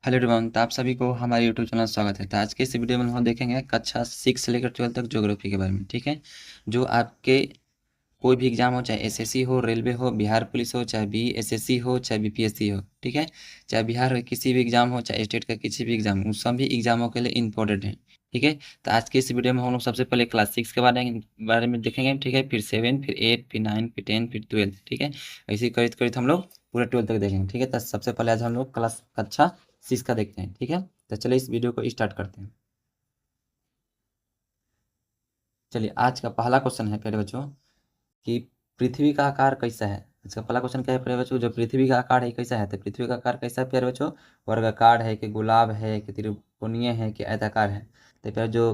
Hello everyone, तो आप सभी को हमारे यूट्यूब चैनल स्वागत है। तो आज के इस वीडियो में हम देखेंगे कक्षा 6 से लेकर 12 तक ज्योग्राफी के बारे में। ठीक है, जो आपके कोई भी एग्जाम हो, चाहे एसएससी हो, रेलवे हो, बिहार पुलिस हो, चाहे बीएसएससी हो, चाहे बीपीएससी हो, ठीक है, चाहे बिहार में किसी भी एग्जाम हो, चाहे स्टेट का किसी भी एग्जाम, उन सभी एग्जामों के लिए इंपॉर्टेंट है। ठीक है, तो आज के इस वीडियो में हम लोग सबसे पहले क्लास 6 के बारे में देखेंगे। ठीक है, फिर 7, फिर 8, फिर 9, फिर 10, फिर 12। ठीक है, ऐसे करीब करीब हम लोग पूरा 12 तक देखेंगे। ठीक है, तो सबसे पहले आज हम लोग क्लास कक्षा 6 का देखते हैं। ठीक है, तो चलिए इस वीडियो को स्टार्ट करते हैं। चलिए, आज का पहला क्वेश्चन है प्यारे बच्चों कि पृथ्वी का आकार कैसा है। इसका पहला क्वेश्चन क्या है प्यारे बच्चों, जो पृथ्वी का आकार है कैसा है। तो पृथ्वी का आकार कैसा है प्यारे बच्चों, वर्गाकार है कि गुलाब है कि त्रिकोणीय है कि आयताकार है। तो प्यारे जो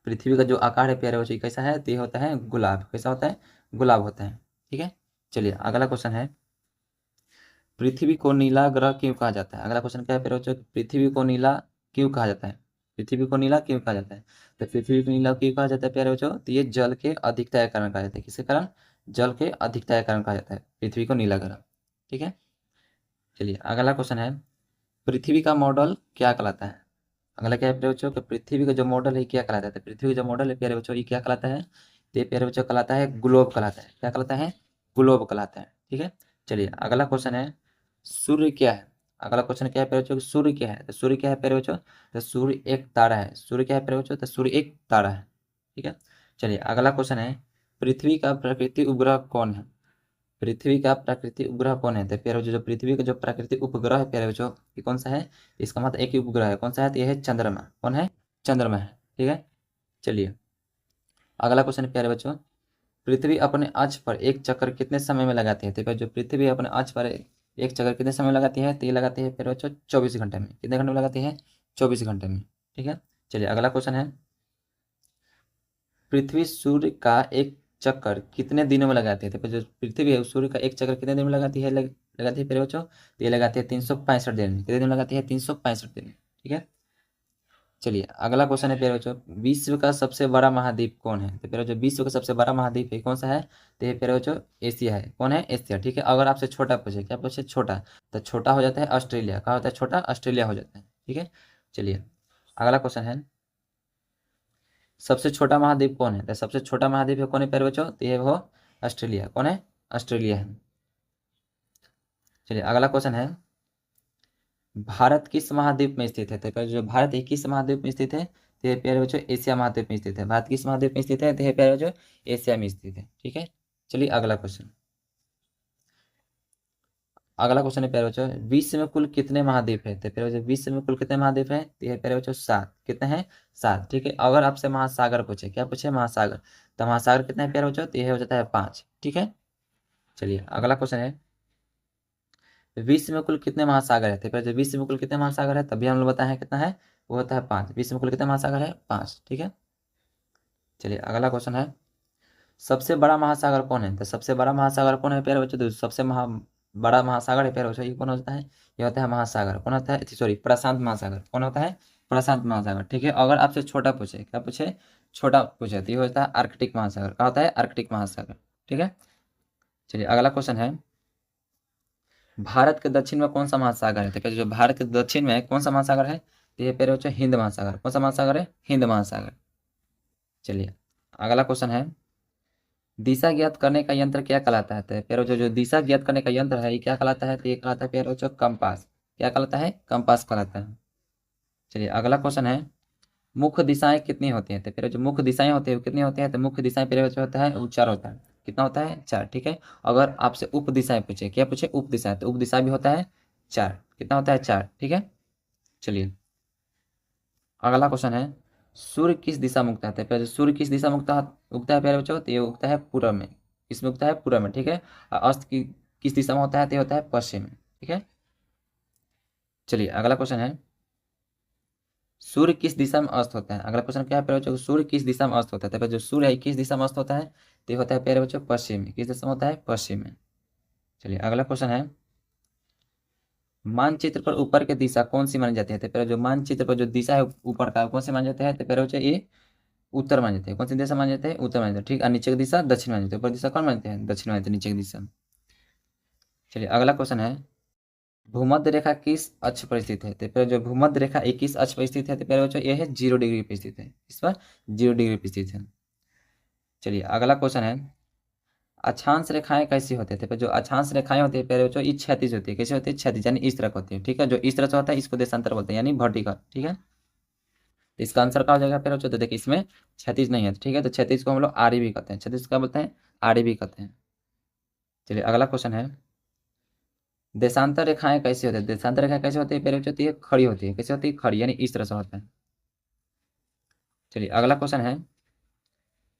पृथ्वी का जो आकार है प्यारे बच्चों कैसा है, तो ये होता है गुलाब। कैसा होता है, गुलाब होता है। ठीक है, चलिए अगला क्वेश्चन है, पृथ्वी को नीला ग्रह क्यों कहा जाता है। अगला क्वेश्चन क्या है प्यारे बच्चों, पृथ्वी को नीला क्यों कहा जाता है। पृथ्वी को नीला क्यों कहा जाता है। तो पृथ्वी को नीला क्यों कहा जाता है प्यारे बच्चों, तो ये जल के अधिकता के कारण कहा जाता है। किसके कारण, जल के अधिकता के कारण कहा जाता है पृथ्वी को नीला ग्रह। ठीक है, चलिए अगला क्वेश्चन है, पृथ्वी का मॉडल क्या कहलाता है। अगला क्या है प्यारे बच्चों, कि पृथ्वी का जो मॉडल है क्या कहलाता है। तो पृथ्वी का जो मॉडल है प्यारे बच्चों ये क्या कहलाता है, तो ये प्यारे बच्चों कहलाता है ग्लोब कहलाता है। क्या कहलाता है, ग्लोब कहलाता है। ठीक है, चलिए अगला क्वेश्चन है, सूर्य क्या है। अगला क्वेश्चन क्या है प्यारे बच्चों, सूर्य क्या है। तो सूर्य क्या है प्यारे बच्चों, तो सूर्य एक तारा है। सूर्य क्या है प्यारे बच्चों, तो सूर्य एक तारा है। ठीक है, चलिए अगला क्वेश्चन है, पृथ्वी का प्राकृतिक उपग्रह कौन है। पृथ्वी का प्राकृतिक उपग्रह कौन है। तो प्यारे बच्चों जो पृथ्वी का जो प्राकृतिक उपग्रह है प्यारे बच्चों ये कौन सा है, इसका मतलब एक ही उपग्रह है। कौन सा है, तो यह है चंद्रमा। कौन है, चंद्रमा है। ठीक है, चलिए अगला क्वेश्चन है प्यारे बच्चों, पृथ्वी अपने अक्ष पर एक चक्कर कितने समय में लगाती है। तो प्यारे जो पृथ्वी अपने अक्ष पर एक चक्कर कितने समय में लगाती है, तो ये लगाती है प्यारे बच्चों 24 घंटे में। कितने घंटे में लगाती है, 24 घंटे में। ठीक है, चलिए अगला क्वेश्चन है, पृथ्वी सूर्य का एक चक्कर कितने दिनों में लगाती है। तो जो पृथ्वी है सूर्य का एक चक्कर कितने दिन में लगाती है, लगाती है प्यारे बच्चों, तो ये लगाती है 365 दिन में। कितने दिन में लगाती है, 365 दिन में। ठीक है, चलिए अगला क्वेश्चन है प्यारे बच्चों, विश्व का सबसे बड़ा महाद्वीप कौन है। तो प्यारे बच्चों विश्व का सबसे बड़ा महाद्वीप है कौन सा है, तो ये प्यारे बच्चों एशिया है। कौन है, एशिया। ठीक है, अगर आपसे छोटा पूछे, क्या पूछे, छोटा, तो छोटा हो जाता है ऑस्ट्रेलिया। कहा होता है छोटा, ऑस्ट्रेलिया हो जाता है। ठीक है, चलिए अगला क्वेश्चन है, सबसे छोटा महाद्वीप कौन है। तो सबसे छोटा महाद्वीप है कौन है प्यारे बच्चों, तो ये वो ऑस्ट्रेलिया। कौन है, ऑस्ट्रेलिया है। चलिए अगला क्वेश्चन है, भारत किस महाद्वीप में स्थित है। तो प्यारे जो भारत है किस महाद्वीप में स्थित है, तो ये प्यारे बच्चों एशिया महाद्वीप में स्थित है। भारत किस महाद्वीप में स्थित है, तो ये प्यारे बच्चों एशिया में स्थित है। ठीक है, चलिए अगला क्वेश्चन, अगला क्वेश्चन है प्यारे बच्चों, विश्व में कुल कितने महाद्वीप है। तो प्यारे बच्चों विश्व में कुल कितने महाद्वीप है, तो ये प्यारे बच्चों 7। कितने हैं, 7। ठीक है, अगर आपसे महासागर पूछे, क्या पूछे, महासागर, तो महासागर कितने हैं प्यारे बच्चों, तो ये हो जाता है 5। ठीक है, चलिए अगला क्वेश्चन है, विश्व में कुल कितने महासागर है। तो पहले विश्व में कुल कितने महासागर है, तभी हम लोग बताए हैं कितना है, वो होता है 5। विश्व में कुल कितने महासागर है, 5। ठीक है, चलिए अगला क्वेश्चन है, सबसे बड़ा महासागर कौन है। तो सबसे बड़ा महासागर कौन है प्यारे बच्चों, तो सबसे बड़ा महासागर है प्यारे बच्चों ये कौन होता है, ये होता है महासागर। कौन होता है, सॉरी, प्रशांत महासागर। कौन होता है, प्रशांत महासागर। ठीक है, अगर आपसे छोटा पूछे, क्या पूछे, छोटा पूछे, तो ये होता है आर्कटिक महासागर। क्या होता है, आर्कटिक महासागर। ठीक है, चलिए अगला क्वेश्चन है, भारत के दक्षिण में कौन सा महासागर है। तो जो भारत के दक्षिण में कौन सा महासागर है, तो ये पेड़ बच्चों हिंद महासागर। कौन सा महासागर है, हिंद महासागर। चलिए अगला क्वेश्चन है, दिशा ज्ञात करने का यंत्र क्या कहलाता है। तो पेड़ जो दिशा ज्ञात करने का यंत्र है ये क्या कहलाता है, तो ये कहलाता है पेड़ बच्चों कंपास। क्या कहलाता है, कंपास कहलाता है। चलिए अगला क्वेश्चन है, मुख्य दिशाएं कितनी होती हैं। तो पेड़ जो मुख्य दिशाएं होती है वो कितनी होती है, तो मुख्य दिशाएं पेड़ बच्चों होता है वो 4 होता है। कितना होता है, 4। ठीक है, अगर आपसे उप दिशाएं पूछे, क्या पूछे, उप दिशाएं, तो उप दिशा भी होता है 4। कितना होता है, 4। ठीक है, चलिए अगला क्वेश्चन है, सूर्य किस दिशा में उगता है। तो पहले सूर्य किस दिशा में उगता है प्यारे बच्चों, तो ये उगता है पूरब में। किसमें उगता है, पूरब में। ठीक है, और अस्त की किस दिशा में होता है, तो ये होता है पश्चिम में। ठीक है, चलिए अगला क्वेश्चन है, सूर्य किस दिशा में अस्त होता है। अगला क्वेश्चन क्या है प्यारे बच्चों, सूर्य किस दिशा में अस्त होता है। तो जो सूर्य है किस दिशा में अस्त होता है, तो ये होता है प्यारे बच्चों पश्चिम में। किस दिशा में होता है, पश्चिम में। चलिए अगला क्वेश्चन है, मानचित्र पर ऊपर की दिशा कौन सी मानी जाती है। तो पहले जो मानचित्र पर जो दिशा है ऊपर का कौन सी मानी जाती है, तो पहले बच्चों ये उत्तर मान जाते हैं। कौन सी दिशा मान जाते हैं, उत्तर मान जाते हैं। ठीक, और नीचे की दिशा दक्षिण मान जाते हैं। ऊपर दिशा कौन मानते हैं, दक्षिण मानते हैं, नीचे की दिशा। चलिए अगला क्वेश्चन है, भूमध्य रेखा किस अक्ष पर स्थित है? तो फिर जो भूमध्य रेखा 21 अक्ष पर स्थित है, तो प्यारे बच्चों ये है 0 डिग्री पर स्थित है। इस पर 0 डिग्री पर स्थित है। चलिए अगला क्वेश्चन है, अक्षांश रेखाएं कैसी होती है? तो जो अक्षांश रेखाएं होती है प्यारे बच्चों, ये क्षैतिज होती है। कैसे होती है? क्षैतिज, यानी इस तरह की होती है। ठीक है, जो इस तरह से होता है इसको देशांतर बोलते हैं, यानी वर्टिकल। ठीक है, तो इसका आंसर क्या हो जाएगा प्यारे बच्चों? तो देखिए इसमें क्षैतिज नहीं है। ठीक है, तो क्षैतिज को हम लोग आड़ी भी कहते हैं। क्षैतिज क्या बोलते हैं? आड़ी भी कहते हैं। चलिए अगला क्वेश्चन है, देशांतर रेखाएं कैसी होती है? देशांतर रेखाएं कैसे होती है प्यारे बच्चों? तो ये खड़ी होती है। कैसे होती है? खड़ी, यानी इस तरह से होता है। चलिए अगला क्वेश्चन है,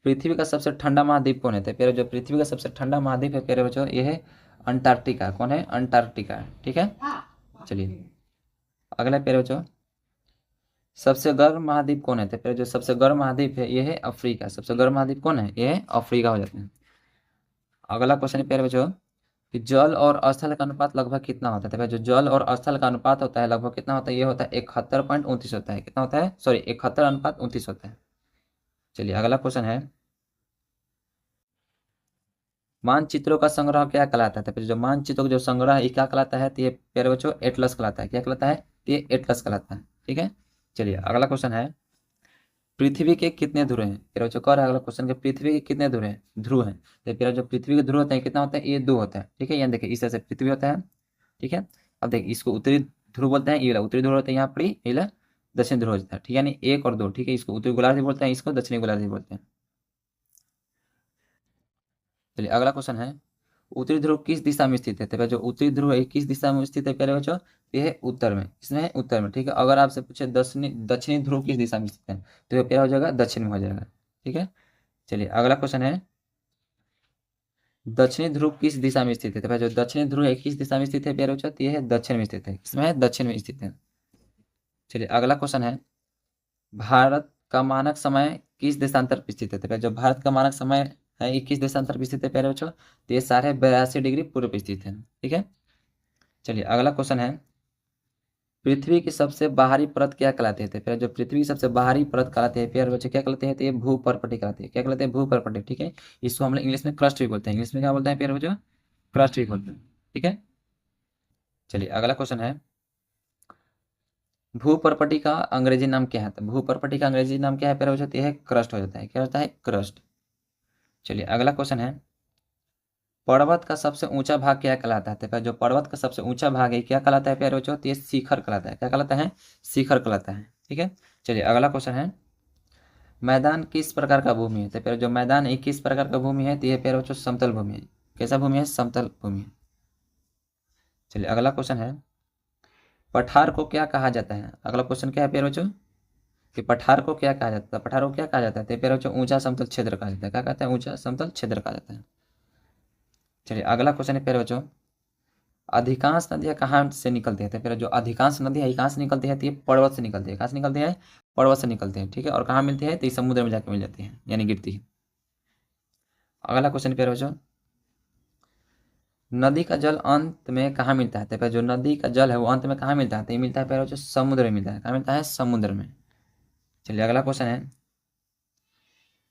पृथ्वी का सबसे ठंडा महाद्वीप कौन है? तो प्यारे जो पृथ्वी का सबसे ठंडा महाद्वीप है प्यारे बच्चों, ये है अंटार्कटिका। कौन है? अंटार्कटिका। ठीक है, चलिए अगला प्यारे बच्चों, सबसे गर्म महाद्वीप कौन है? तो प्यारे जो सबसे गर्म महाद्वीप है ये है अफ्रीका। सबसे गर्म महाद्वीप कौन है? ये है अफ्रीका हो जाते हैं। अगला क्वेश्चन है प्यारे बच्चों, कि जल और स्थल का अनुपात लगभग कितना होता है? तो जो जल और स्थल का अनुपात होता है लगभग कितना होता है? ये होता है 71.29 होता है। कितना होता है? सॉरी, 71:29 होता है। चलिए अगला क्वेश्चन है, मानचित्रों का संग्रह क्या कहलाता है? तो फिर जो मानचित्रों का जो संग्रह है ये क्या कहलाता है? तो ये प्यारे बच्चों एटलस कहलाता है। क्या कहलाता है? ये एटलस कहलाता है। ठीक है, चलिए अगला क्वेश्चन है, पृथ्वी के कितने ध्रुव हैं? प्यारे बच्चों कह रहा है अगला क्वेश्चन के, पृथ्वी के कितने ध्रुव हैं? ध्रुव हैं। तो प्यारे जो पृथ्वी के ध्रुव होते हैं कितना होता है? ये 2 होता है। ठीक है, यहाँ देखिए इस तरह से पृथ्वी होता है। ठीक है, अब देखिए इसको उत्तरी ध्रुव बोलते हैं, ये वाला उत्तरी ध्रुव होता है यहाँ पर, ये वाला दक्षिण ध्रुव होता है। ठीक है, यानी 1 और 2। ठीक है, इसको उत्तरी गोलार्ध बोलते हैं, इसको दक्षिणी गोलार्ध बोलते हैं। चलिए अगला क्वेश्चन है, उत्तरी ध्रुव किस दिशा में स्थित है? तो जो उत्तरी ध्रुव है किस दिशा में स्थित है प्यारे बच्चों? ये है उत्तर में। इसमें है उत्तर में। ठीक है, अगर आपसे पूछे दक्षिणी दक्षिणी ध्रुव किस दिशा में स्थित है, तो ये क्या हो जाएगा? दक्षिण में हो जाएगा। ठीक है, चलिए अगला क्वेश्चन है, दक्षिणी ध्रुव किस दिशा में स्थित है? तो भाई जो दक्षिणी ध्रुव है किस दिशा में स्थित है प्यारे बच्चों? तो ये है दक्षिण में स्थित है। इसमें है दक्षिण में स्थित है। चलिए अगला क्वेश्चन है, भारत का मानक समय किस देशांतर पर स्थित है? तो भाई जो भारत का मानक समय है ये किस देशांतर पर स्थित है प्यारे बच्चों? तो ये 82.82 पूर्व पे स्थित है। ठीक है, चलिए अगला क्वेश्चन है, पृथ्वी की सबसे बाहरी परत क्या कहलाती है? तो फिर जो पृथ्वी की सबसे बाहरी परत कहलाती है प्यारे बच्चों क्या कहलाते हैं? तो ये भूपर्पटी कहलाती है। क्या कहलाते हैं? भूपर्पटी। ठीक है, इसको हम लोग इंग्लिश में क्रस्ट भी बोलते हैं। इंग्लिश में क्या बोलते हैं प्यारे बच्चों? क्रस्ट भी बोलते हैं। ठीक है, चलिए अगला क्वेश्चन है, भूपर्पटी का अंग्रेजी नाम क्या है? तो भूपर्पटी का अंग्रेजी नाम क्या है प्यारे बच्चों? तो ये है क्रस्ट हो जाता है। क्या होता है? क्रस्ट। चलिए अगला क्वेश्चन है, पर्वत का सबसे ऊंचा भाग क्या कहलाता है? तो जो पर्वत का सबसे ऊंचा भाग है क्या कहलाता है प्यारे बच्चों? तो ये शिखर कहलाता है। क्या कहलाता है? शिखर कहलाता है। ठीक है, चलिए अगला क्वेश्चन है, मैदान किस प्रकार का भूमि है? तो प्यारे जो मैदान है किस प्रकार का भूमि है? तो ये प्यारे बच्चों समतल भूमि है। कैसा भूमि है? समतल भूमि है। चलिए अगला क्वेश्चन है, पठार को क्या कहा जाता है? अगला क्वेश्चन क्या है प्यारे बच्चों, कि पठार को क्या कहा जाता है? पठार को क्या कहा जाता है? तो प्यारे बच्चों ऊंचा समतल क्षेत्र कहा जाता है। क्या कहते हैं? ऊंचा समतल क्षेत्र कहा जाता है। चलिए अगला क्वेश्चन है प्यारे बच्चों, अधिकांश नदियां कहाँ से निकलती है? तो फिर जो अधिकांश नदियां ये कहाँ से निकलती है? तो ये पर्वत से निकलती है। कहाँ से निकलती है? पर्वत से निकलती है। ठीक है, और कहाँ मिलती है? तो ये समुद्र में जाकर मिल जाती है, यानी गिरती है। अगला क्वेश्चन प्यारे बच्चों, नदी का जल अंत में कहाँ मिलता है? तो फिर जो नदी का जल है वो अंत में कहाँ मिलता है? तो ये मिलता है प्यारे बच्चों समुद्र में मिलता है। कहाँ मिलता है? समुद्र में। चलिए अगला क्वेश्चन है,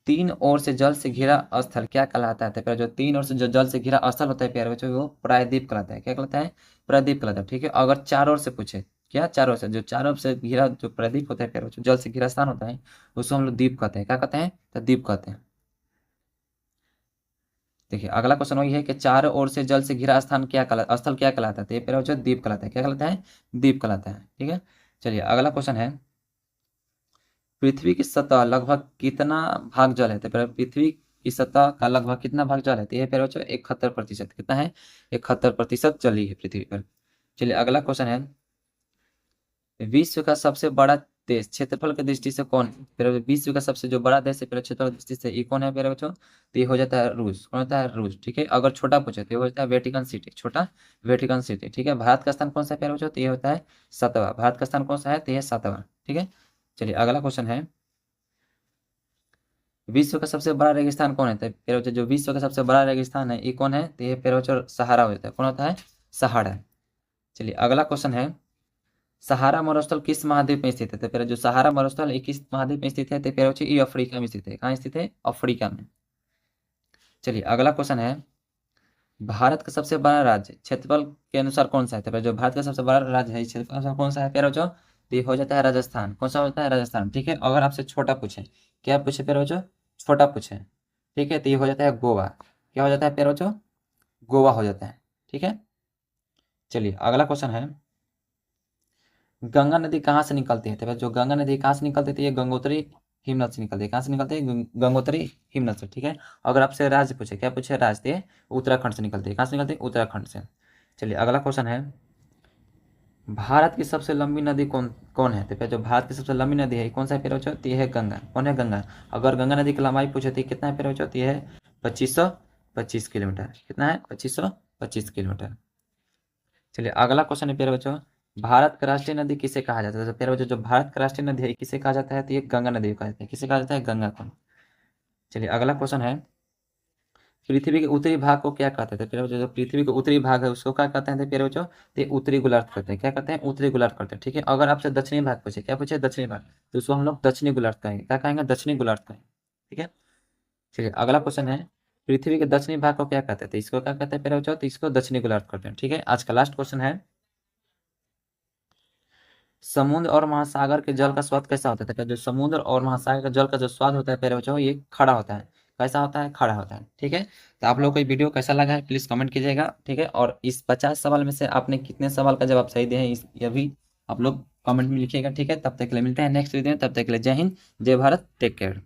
तीन ओर से जल से घिरा स्थल क्या कहलाता है? तो फिर जो तीन ओर से जो जल से घिरा स्थल होता है प्यारे बच्चों वो प्रायद्वीप कहलाता है। क्या कहलाता है? प्रायद्वीप कहलाता है। ठीक है, अगर चारों ओर से पूछे, क्या चारों ओर से, जो चारों ओर से घिरा जो प्रायद्वीप होता है प्यारे बच्चों, जल से घिरा स्थान होता है उसको हम लोग द्वीप कहते हैं। क्या कहते हैं? तो द्वीप कहते हैं। देखिए अगला क्वेश्चन वही है कि चारों ओर से जल से घिरा स्थान क्या कहलाता, स्थल क्या कहलाता है? तो ये प्यारे बच्चों द्वीप कहलाता है। क्या कहलाता है? द्वीप कहलाता है। ठीक है, चलिए अगला क्वेश्चन है, पृथ्वी की सतह लगभग कितना भाग जल है? तो पृथ्वी की सतह का लगभग कितना भाग जल है? तो ये प्यारे बच्चों 71%। कितना है? 71% जल ही है पृथ्वी पर। चलिए अगला क्वेश्चन है, विश्व का सबसे बड़ा देश क्षेत्रफल की दृष्टि से कौन है? फिर विश्व का सबसे जो बड़ा देश है फिर क्षेत्रफल की दृष्टि से ये कौन है प्यारे बच्चों? तो ये हो जाता है रूस। कौन होता है? रूस। ठीक है, अगर छोटा पूछे तो ये हो जाता है वेटिकन सिटी। छोटा वेटिकन सिटी। ठीक है, भारत का स्थान कौन सा है प्यारे बच्चों? तो ये होता है 7वां। भारत का स्थान कौन सा है? तो ये 7वां। ठीक है, चलिए अगला क्वेश्चन है, विश्व का सबसे बड़ा रेगिस्तान कौन है? तो प्यारे बच्चों जो विश्व का सबसे बड़ा रेगिस्तान है ये कौन है? तो ये प्यारे बच्चों सहारा हो जाता है। कौन होता है? सहारा। चलिए अगला क्वेश्चन है, सहारा मरुस्थल किस महाद्वीप में स्थित है? तो फिर जो सहारा मरुस्थल ये किस महाद्वीप में स्थित है? तो फिर ये अफ्रीका में स्थित है। कहाँ स्थित है? अफ्रीका में। चलिए अगला क्वेश्चन है, भारत का सबसे बड़ा राज्य क्षेत्रफल के अनुसार कौन सा है? तो जो भारत का सबसे बड़ा राज्य है क्षेत्रफल के अनुसार कौन सा है प्यारे बच्चों? तो ये हो जाता है राजस्थान। कौन सा होता है? राजस्थान। ठीक है, अगर आपसे छोटा पूछे, क्या पूछे प्यारे बच्चों? छोटा पूछे, ठीक है, तो ये हो जाता है गोवा। क्या हो जाता है प्यारे बच्चों? गोवा हो जाता है। ठीक है, चलिए अगला क्वेश्चन है, गंगा नदी कहाँ से निकलती है? तो जो गंगा नदी कहाँ से निकलती है? ये गंगोत्री हिमनद से निकलती है। कहाँ से निकलती है? गंगोत्री हिमनद से। ठीक है, अगर आपसे राज्य पूछे, क्या पूछे? राज्य, तो ये उत्तराखंड से निकलती है। कहाँ से निकलती है? उत्तराखंड से। चलिए अगला क्वेश्चन है, भारत की सबसे लंबी नदी कौन कौन है? तो फिर जो भारत की सबसे लंबी नदी है कौन सा है प्यारे बच्चों? तो ये है गंगा। कौन है? गंगा। अगर गंगा नदी की लंबाई पूछे तो कितना है प्यारे बच्चों? तो ये है 2525 किलोमीटर। कितना है? 2525 किलोमीटर। चलिए अगला क्वेश्चन है प्यारे बच्चों, भारत का राष्ट्रीय नदी किसे कहा जाता है? तो प्यारे बच्चों जो भारत का राष्ट्रीय नदी है किसे कहा जाता है? तो ये गंगा नदी को कहा जाता है। किसे कहा जाता है? गंगा को। चलिए अगला क्वेश्चन है, पृथ्वी के उत्तरी भाग को क्या कहते हैं? तो प्यारे बच्चों जो पृथ्वी का उत्तरी भाग है उसको क्या कहते हैं? तो प्यारे बच्चों तो ये उत्तरी गोलार्ध कहते हैं। क्या कहते हैं? उत्तरी गोलार्ध कहते हैं। ठीक है, अगर आपसे दक्षिणी भाग पूछे, क्या पूछे? दक्षिणी भाग, तो उसको हम लोग दक्षिणी गोलार्ध कहेंगे। क्या कहेंगे? दक्षिणी गोलार्ध कहेंगे। ठीक है, चलिए अगला क्वेश्चन है, पृथ्वी के दक्षिणी भाग को क्या कहते हैं? तो इसको क्या कहते हैं प्यारे बच्चों? तो इसको दक्षिणी गोलार्ध कहते हैं। ठीक है, आज का लास्ट क्वेश्चन है, समुद्र और महासागर के जल का स्वाद कैसा होता है? तो जो समुद्र और महासागर का जल का जो स्वाद होता है प्यारे बच्चों, ये खड़ा होता है। कैसा होता है? खड़ा होता है। ठीक है, तो आप लोग को ये वीडियो कैसा लगा है प्लीज कमेंट कीजिएगा। ठीक है, और इस 50 सवाल में से आपने कितने सवाल का जवाब सही दिए हैं इस ये भी आप लोग कमेंट में लिखिएगा। ठीक है, तब तक के लिए मिलते हैं नेक्स्ट वीडियो में। तब तक के लिए जय हिंद, जय भारत, टेक केयर।